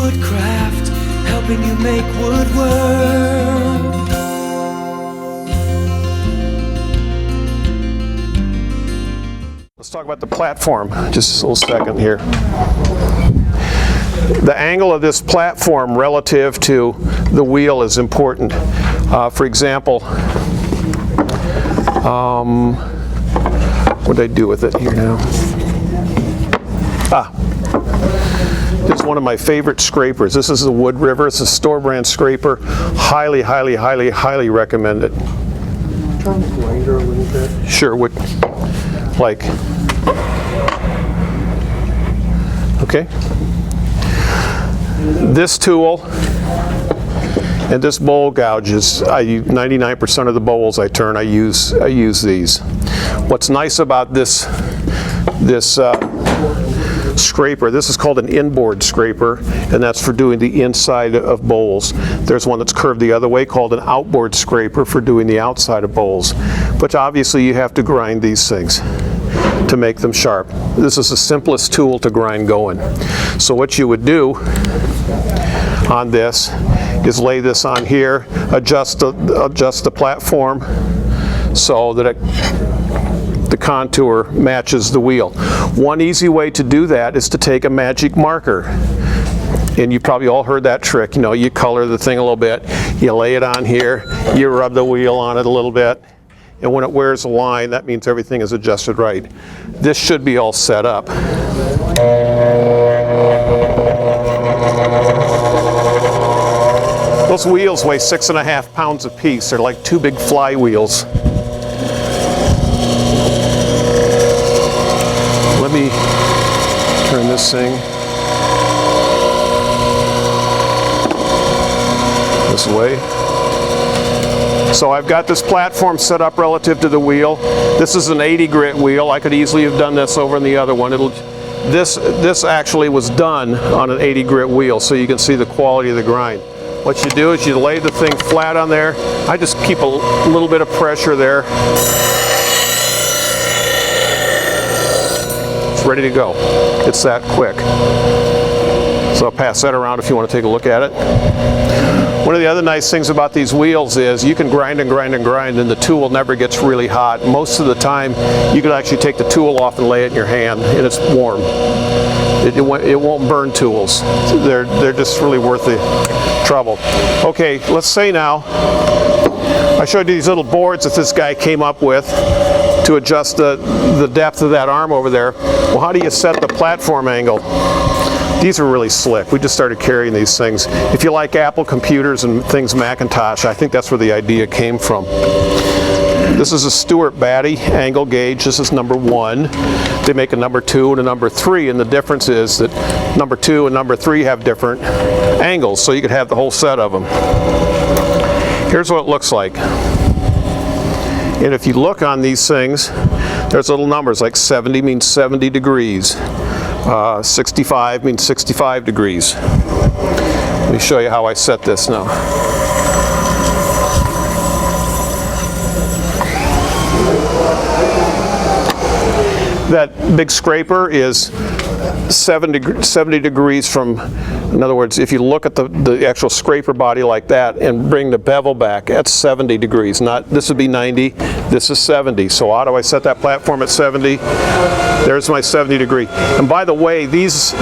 woodcraft, helping you make woodwork. Let's talk about the platform, just a little second here. The angle of this platform relative to the wheel is important. For example, what did I do with it here now? This is one of my favorite scrapers. This is a Wood River. It's a store brand scraper. Highly, highly, highly, highly recommend it. Turn the grinder a little bit. Sure, would like. Okay. This tool and this bowl gouges, 99% of the bowls I turn, I use these. What's nice about this scraper, this is called an inboard scraper, and that's for doing the inside of bowls. There's one that's curved the other way called an outboard scraper for doing the outside of bowls. But obviously you have to grind these things to make them sharp. This is the simplest tool to grind going. So what you would do on this is lay this on here, adjust the platform so that the contour matches the wheel. One easy way to do that is to take a magic marker. And you've probably all heard that trick. You know, you color the thing a little bit, you lay it on here, you rub the wheel on it a little bit, and when it wears a line, that means everything is adjusted right. This should be all set up. Those wheels weigh 6.5 pounds apiece. They're like two big flywheels. Let me turn this thing this way. So I've got this platform set up relative to the wheel. This is an 80 grit wheel. I could easily have done this over in the other one. This actually was done on an 80 grit wheel, so you can see the quality of the grind. What you do is you lay the thing flat on there. I just keep a little bit of pressure there. It's ready to go. It's that quick. So I'll pass that around if you want to take a look at it. One of the other nice things about these wheels is you can grind and grind and grind and the tool never gets really hot. Most of the time you can actually take the tool off and lay it in your hand and it's warm. It won't burn tools. They're just really worth the trouble. Okay, let's say now, I showed you these little boards that this guy came up with to adjust the depth of that arm over there. Well, how do you set the platform angle? These are really slick. We just started carrying these things. If you like Apple computers and things Macintosh, I think that's where the idea came from. This is a Stewart Batty angle gauge. This is number 1. They make a number 2 and a number 3, and the difference is that number 2 and number 3 have different angles, so you could have the whole set of them. Here's what it looks like. And if you look on these things, there's little numbers like 70 means 70 degrees. 65 means 65 degrees. Let me show you how I set this now. That big scraper is 70 degrees from, in other words, if you look at the actual scraper body like that and bring the bevel back, that's 70 degrees. This would be 90, this is 70. So how do I set that platform at 70? There's my 70 degree. And by the way, these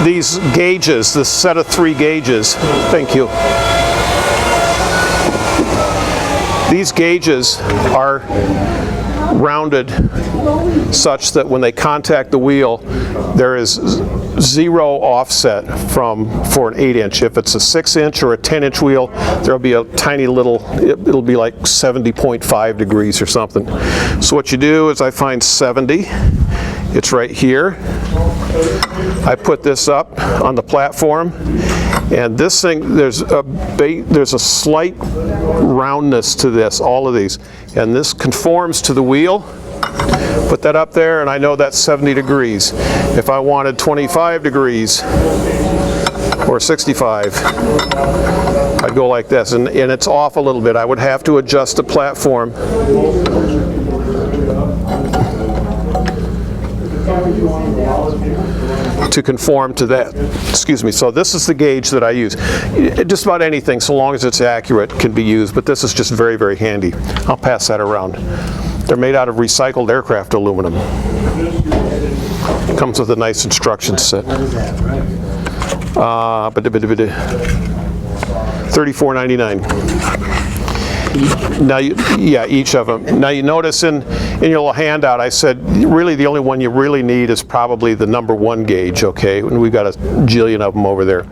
gauges, this set of 3 gauges, thank you. These gauges are rounded such that when they contact the wheel, there is 0 offset for an 8-inch. If it's a 6-inch or a 10-inch wheel, there'll be a tiny little, it'll be like 70.5 degrees or something. So what you do is I find 70. It's right here. I put this up on the platform, and this thing, there's a slight roundness to this, all of these, and this conforms to the wheel. Put that up there, and I know that's 70 degrees. If I wanted 25 degrees or 65, I'd go like this, and it's off a little bit. I would have to adjust the platform. to conform to that. Excuse me. So this is the gauge that I use. Just about anything, so long as it's accurate, can be used, but this is just very, very handy. I'll pass that around. They're made out of recycled aircraft aluminum. Comes with a nice instruction set. $34.99. Now, yeah, each of them. Now you notice in your little handout, I said really the only one you really need is probably the #1 gauge. Okay, and we've got a jillion of them over there.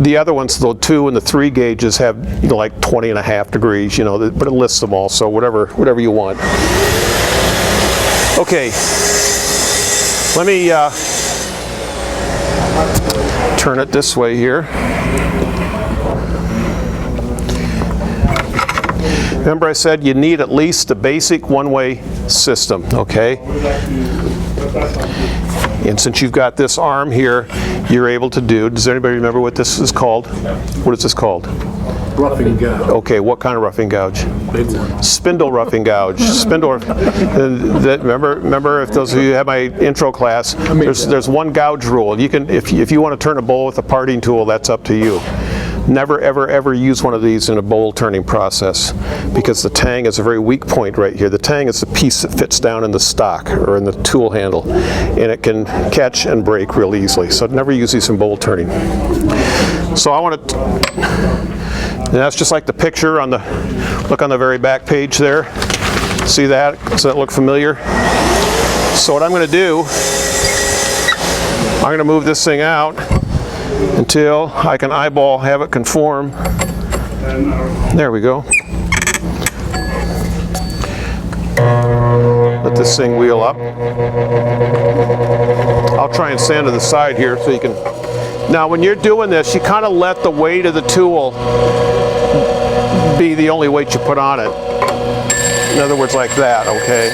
The other ones, the 2 and the 3 gauges, have like 20.5 degrees. But it lists them all. So whatever you want. Okay, let me turn it this way here. Remember I said you need at least a basic one-way system, okay? And since you've got this arm here, you're able to do, does anybody remember what this is called? What is this called? Roughing gouge. Okay, what kind of roughing gouge? Big one. Spindle roughing gouge. Spindle. Remember, if those of you who have my intro class, there's one gouge rule. You can, if you want to turn a bowl with a parting tool, that's up to you. Never, ever, ever use one of these in a bowl turning process, because the tang is a very weak point right here. The tang is the piece that fits down in the stock or in the tool handle, and it can catch and break real easily. So never use these in bowl turning. So I want to, and that's just like the picture on the, look on the very back page there. See that? Does that look familiar? So what I'm going to do, I'm going to move this thing out until I can have it conform. There we go. Let this thing wheel up. I'll try and stand to the side here so you can. Now when you're doing this, you kind of let the weight of the tool be the only weight you put on it. In other words, like that, okay?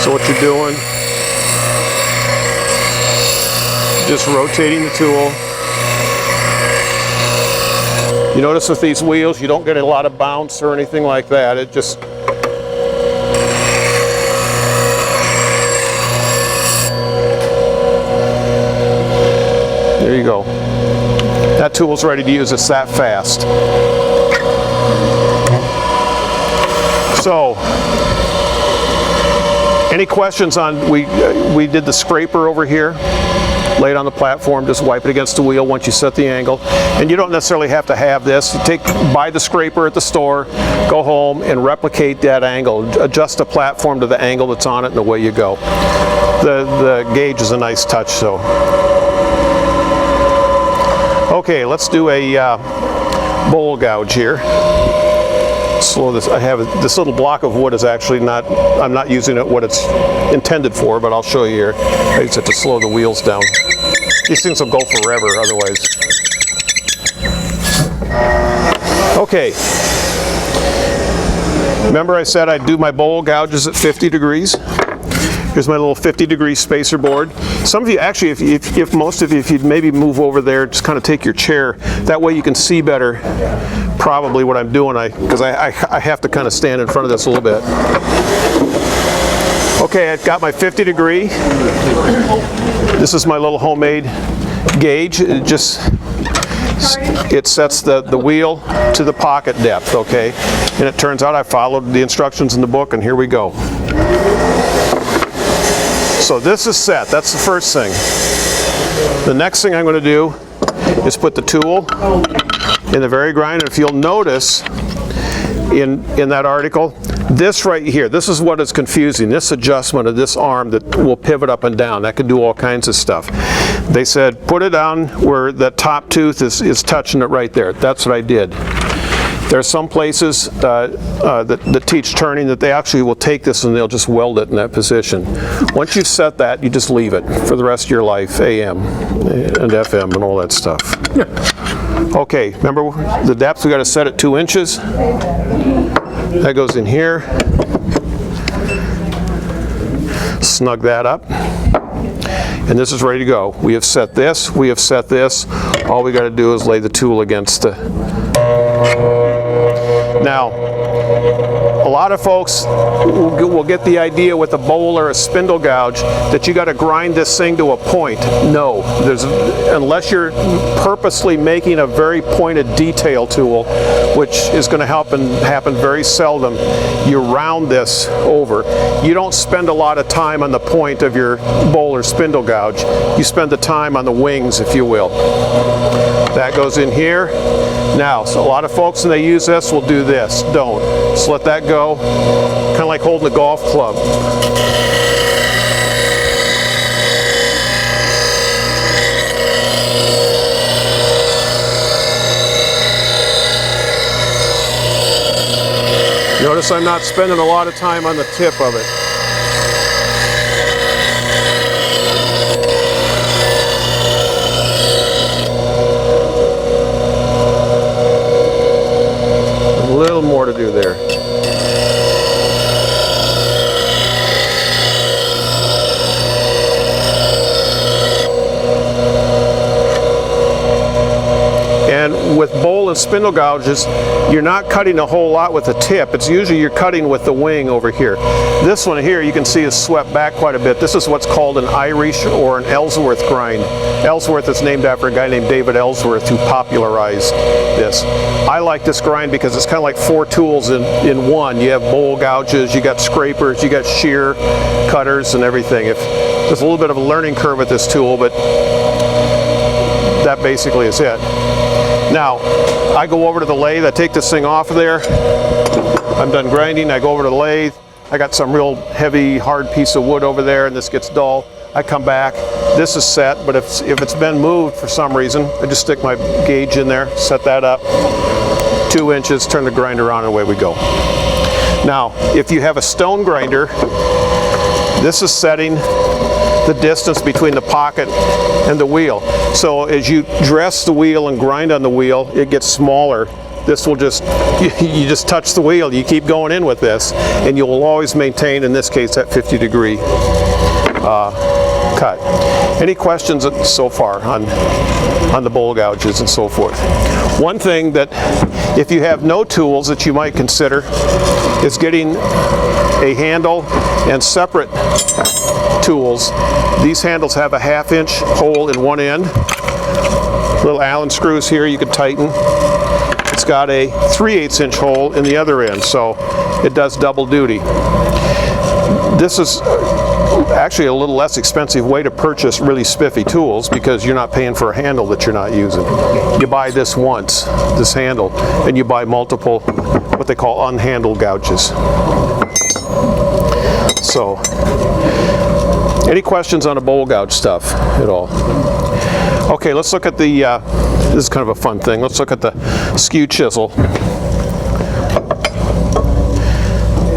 So what you're doing, just rotating the tool. You notice with these wheels, you don't get a lot of bounce or anything like that. It just, there you go. That tool's ready to use. It's that fast. So, any questions on, we did the scraper over here, lay it on the platform, just wipe it against the wheel once you set the angle. And you don't necessarily have to have this. You buy the scraper at the store, go home and replicate that angle. Adjust the platform to the angle that's on it and away you go. The gauge is a nice touch, so. Okay, let's do a bowl gouge here. Slow this. I have this little block of wood is actually not, I'm not using it what it's intended for, but I'll show you here. I just have to slow the wheels down. These things will go forever otherwise. Okay. Remember I said I'd do my bowl gouges at 50 degrees? Here's my little 50-degree spacer board. Some of you, actually, if most of you, if you'd maybe move over there, just kind of take your chair. That way you can see better probably what I'm doing, because I have to kind of stand in front of this a little bit. Okay, I've got my 50 degree. This is my little homemade gauge. It sets the wheel to the pocket depth, okay? And it turns out I followed the instructions in the book, and here we go. So this is set. That's the first thing. The next thing I'm going to do is put the tool in the very grind. And if you'll notice in that article, this right here, this is what is confusing. This adjustment of this arm that will pivot up and down. That can do all kinds of stuff. They said put it down where the top tooth is touching it right there. That's what I did. There are some places that teach turning that they actually will take this and they'll just weld it in that position. Once you've set that, you just leave it for the rest of your life, AM and FM and all that stuff. Okay, remember the depth, we got to set at 2 inches. That goes in here. Snug that up. And this is ready to go. We have set this, we have set this. All we got to do is lay the tool against the... Now, a lot of folks will get the idea with a bowl or a spindle gouge that you got to grind this thing to a point. No, unless you're purposely making a very pointed detail tool, which is going to happen very seldom, you round this over. You don't spend a lot of time on the point of your bowl or spindle gouge. You spend the time on the wings, if you will. That goes in here. Now, so a lot of folks when they use this will do this. Don't. Just let that go. Kind of like holding a golf club. Notice I'm not spending a lot of time on the tip of it. A little more to do there. And with bowl and spindle gouges, you're not cutting a whole lot with the tip. It's usually you're cutting with the wing over here. This one here you can see is swept back quite a bit. This is what's called an Irish or an Ellsworth grind. Ellsworth is named after a guy named David Ellsworth who popularized this. I like this grind because it's kind of like 4 tools in one. You have bowl gouges, you got scrapers, you got shear cutters and everything. There's a little bit of a learning curve with this tool, but that basically is it. Now, I go over to the lathe, I take this thing off of there, I'm done grinding, I go over to the lathe, I got some real heavy, hard piece of wood over there and this gets dull. I come back, this is set, but if it's been moved for some reason, I just stick my gauge in there, set that up, 2 inches, turn the grinder on and away we go. Now, if you have a stone grinder, this is setting the distance between the pocket and the wheel. So as you dress the wheel and grind on the wheel, it gets smaller. This will just, you just touch the wheel, you keep going in with this, and you will always maintain, in this case, that 50-degree cut. Any questions so far on the bowl gouges and so forth? One thing that, if you have no tools that you might consider, is getting a handle and separate tools. These handles have a 1/2 inch hole in one end. Little Allen screws here you can tighten. It's got a 3/8 inch hole in the other end, so it does double duty. This is actually a little less expensive way to purchase really spiffy tools because you're not paying for a handle that you're not using. You buy this once, this handle, and you buy multiple, what they call unhandled gouges. So, any questions on the bowl gouge stuff at all? Okay, let's look at the, this is kind of a fun thing, let's look at the skew chisel.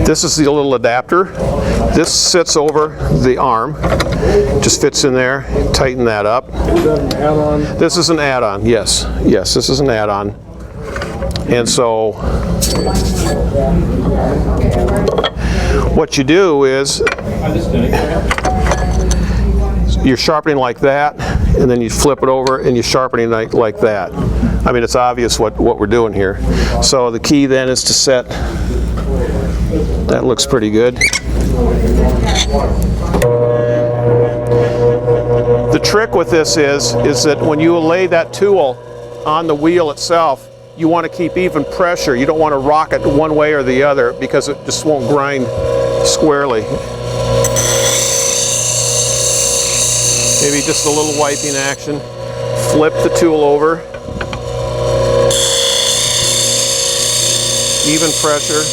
This is the little adapter. This sits over the arm, just fits in there, tighten that up. Is that an add-on? This is an add-on, yes. Yes, this is an add-on. And so, what you do is, you're sharpening like that, and then you flip it over and you're sharpening like that. I mean, it's obvious what we're doing here. So the key then is to set, that looks pretty good. The trick with this is that when you lay that tool on the wheel itself, you want to keep even pressure. You don't want to rock it one way or the other because it just won't grind squarely. Maybe just a little wiping action. Flip the tool over. Even pressure.